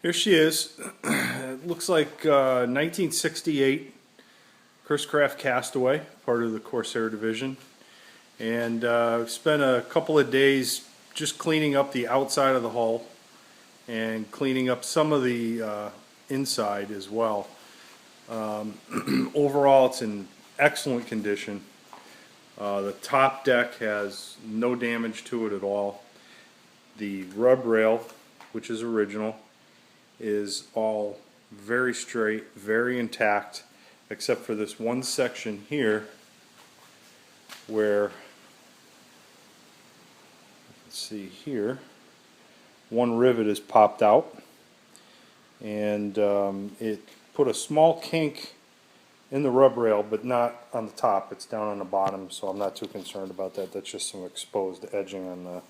Here she is. It looks like 1968 Chris Castaway, part of the Corsair division. And spent a couple of days just cleaning up the outside of the hull and cleaning up some of the inside as well. Overall, it's in excellent condition. The top deck has no damage to it at all. The rub rail, which is original, is all very straight, very intact, except for this one section here where, let's see here, one rivet is popped out, and it put a small kink in the rub rail, but not on the top. It's down on the bottom, so I'm not too concerned about that. That's just some exposed edging on the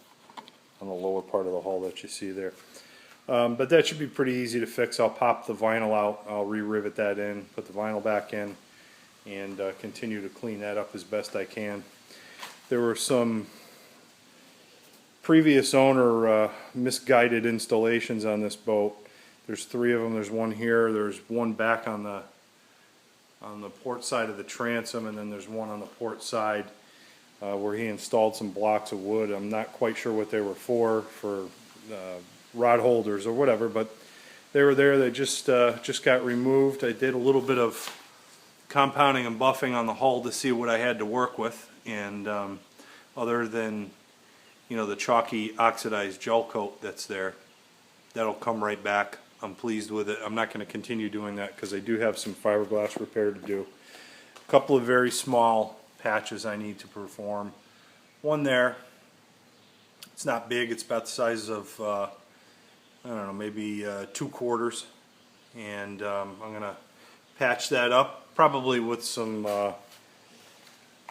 lower part of the hull that you see there. But that should be pretty easy to fix. I'll pop the vinyl out, I'll re-rivet that in, put the vinyl back in, and continue to clean that up as best I can. There were some previous owner misguided installations on this boat. There's three of them. There's one here, there's one back on the port side of the transom, and then there's one on the port side where he installed some blocks of wood. I'm not quite sure what they were for rod holders or whatever, but they were there. They just got removed. I did a little bit of compounding and buffing on the hull to see what I had to work with, and other than, you know, the chalky oxidized gel coat that's there, that'll come right back. I'm pleased with it. I'm not going to continue doing that because I do have some fiberglass repair to do. A couple of very small patches I need to perform. One there, it's not big, it's about the size of I don't know, maybe 2/4, and I'm going to patch that up, probably with some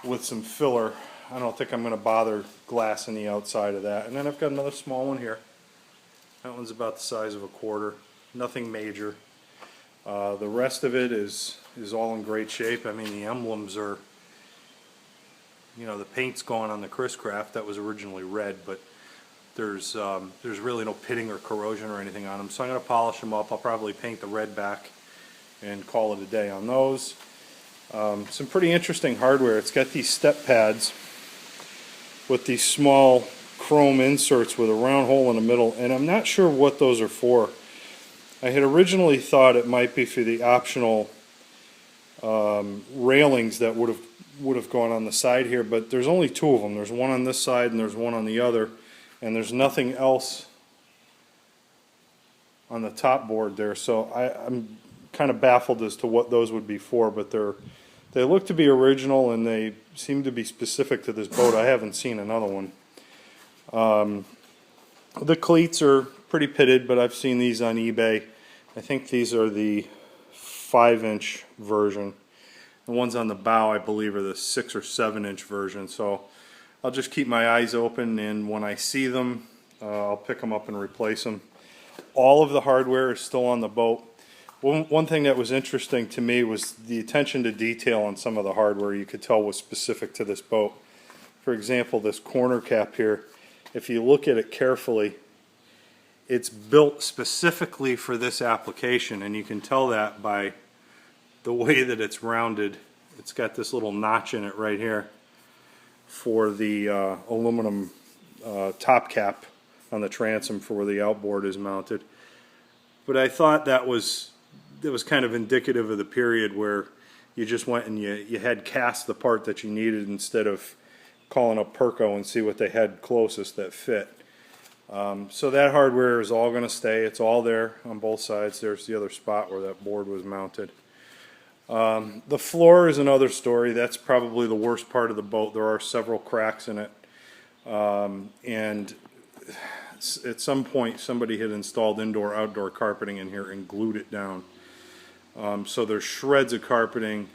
filler. I don't think I'm going to bother glassing the outside of that. And then I've got another small one here. That one's about the size of 1/4. Nothing major. The rest of it is all in great shape. I mean, the emblems are, you know, the paint's gone on the Chris Craft. That was originally red, but there's really no pitting or corrosion or anything on them. So I'm going to polish them up. I'll probably paint the red back and call it a day on those. Some pretty interesting hardware. It's got these step pads with these small chrome inserts with a round hole in the middle, and I'm not sure what those are for. I had originally thought it might be for the optional railings that would have gone on the side here, but there's only two of them. There's one on this side and there's one on the other, and there's nothing else on the top board there. So I'm kind of baffled as to what those would be for, but they look to be original and they seem to be specific to this boat. I haven't seen another one. The cleats are pretty pitted, but I've seen these on eBay. I think these are the 5-inch version. The ones on the bow, I believe, are the 6 or 7-inch version. So I'll just keep my eyes open, and when I see them, I'll pick them up and replace them. All of the hardware is still on the boat. One thing that was interesting to me was the attention to detail on some of the hardware. You could tell was specific to this boat. For example, this corner cap here, if you look at it carefully, it's built specifically for this application, and you can tell that by the way that it's rounded. It's got this little notch in it right here for the aluminum top cap on the transom for where the outboard is mounted. But I thought that was kind of indicative of the period where you just went and you had cast the part that you needed instead of calling up Perco and see what they had closest that fit. So that hardware is all going to stay. It's all there on both sides. There's the other spot where that board was mounted. The floor is another story. That's probably the worst part of the boat. There are several cracks in it, and at some point somebody had installed indoor-outdoor carpeting in here and glued it down. So there's shreds of carpeting.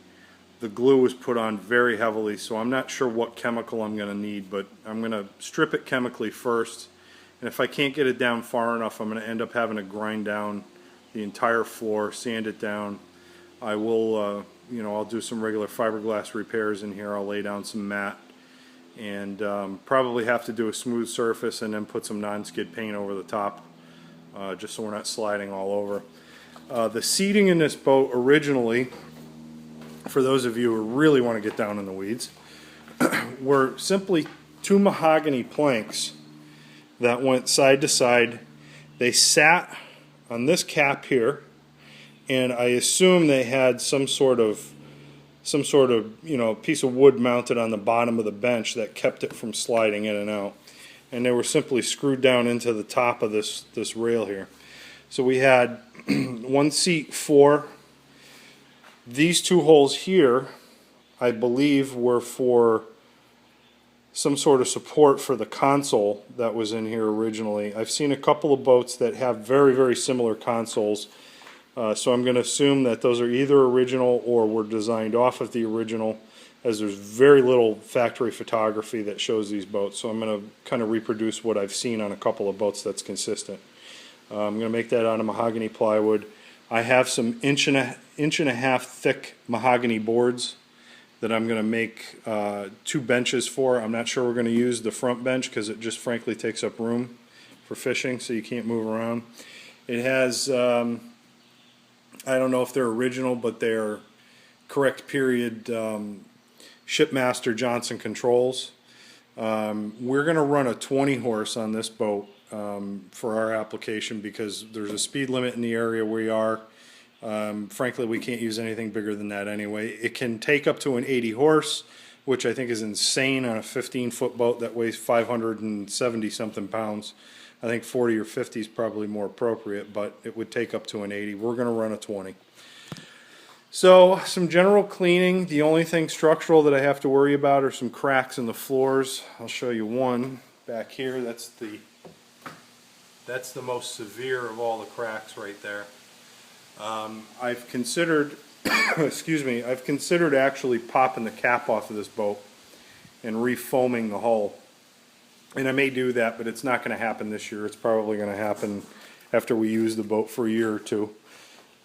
The glue was put on very heavily, so I'm not sure what chemical I'm going to need, but I'm going to strip it chemically first, and if I can't get it down far enough, I'm going to end up having to grind down the entire floor, sand it down. I will, I'll do some regular fiberglass repairs in here. I'll lay down some mat, and probably have to do a smooth surface and then put some non-skid paint over the top just so we're not sliding all over. The seating in this boat originally, for those of you who really want to get down in the weeds, were simply two mahogany planks that went side to side. They sat on this cap here, and I assume they had some sort of piece of wood mounted on the bottom of the bench that kept it from sliding in and out. And they were simply screwed down into the top of this rail here. So we had one seat for these two holes here. I believe were for some sort of support for the console that was in here originally. I've seen a couple of boats that have very, very similar consoles. So I'm going to assume that those are either original or were designed off of the original, as there's very little factory photography that shows these boats. So I'm going to kind of reproduce what I've seen on a couple of boats that's consistent. I'm going to make that out of mahogany plywood. I have some inch and a half thick mahogany boards that I'm going to make two benches for. I'm not sure we're going to use the front bench because it just frankly takes up room for fishing, so you can't move around. It has, I don't know if they're original, but they're correct period Shipmaster Johnson controls. We're going to run a 20 horse on this boat for our application because there's a speed limit in the area we are. Frankly, we can't use anything bigger than that anyway. It can take up to an 80 horse, which I think is insane on a 15-foot boat that weighs 570 something pounds. I think 40 or 50 is probably more appropriate, but it would take up to an 80. We're going to run a 20. So some general cleaning. The only thing structural that I have to worry about are some cracks in the floors. I'll show you one back here. That's the most severe of all the cracks right there. I've considered, excuse me, I've considered actually popping the cap off of this boat and refoaming the hull. And I may do that, but it's not going to happen this year. It's probably going to happen after we use the boat for a year or two.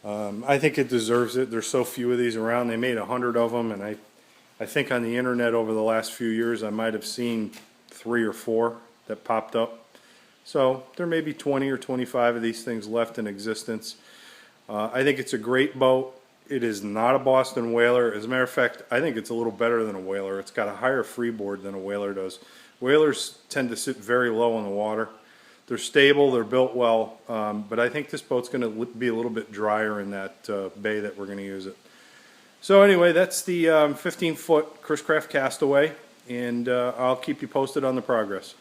I think it deserves it. There's so few of these around. They made 100 of them, and I think on the internet over the last few years I might have seen 3 or 4 that popped up. So there may be 20 or 25 of these things left in existence. I think it's a great boat. It is not a Boston whaler. As a matter of fact, I think it's a little better than a whaler. It's got a higher freeboard than a whaler does. Whalers tend to sit very low in the water. They're stable, they're built well, but I think this boat's going to be a little bit drier in that bay that we're going to use it. So anyway, that's the 15-foot Chris Craft Castaway, and I'll keep you posted on the progress.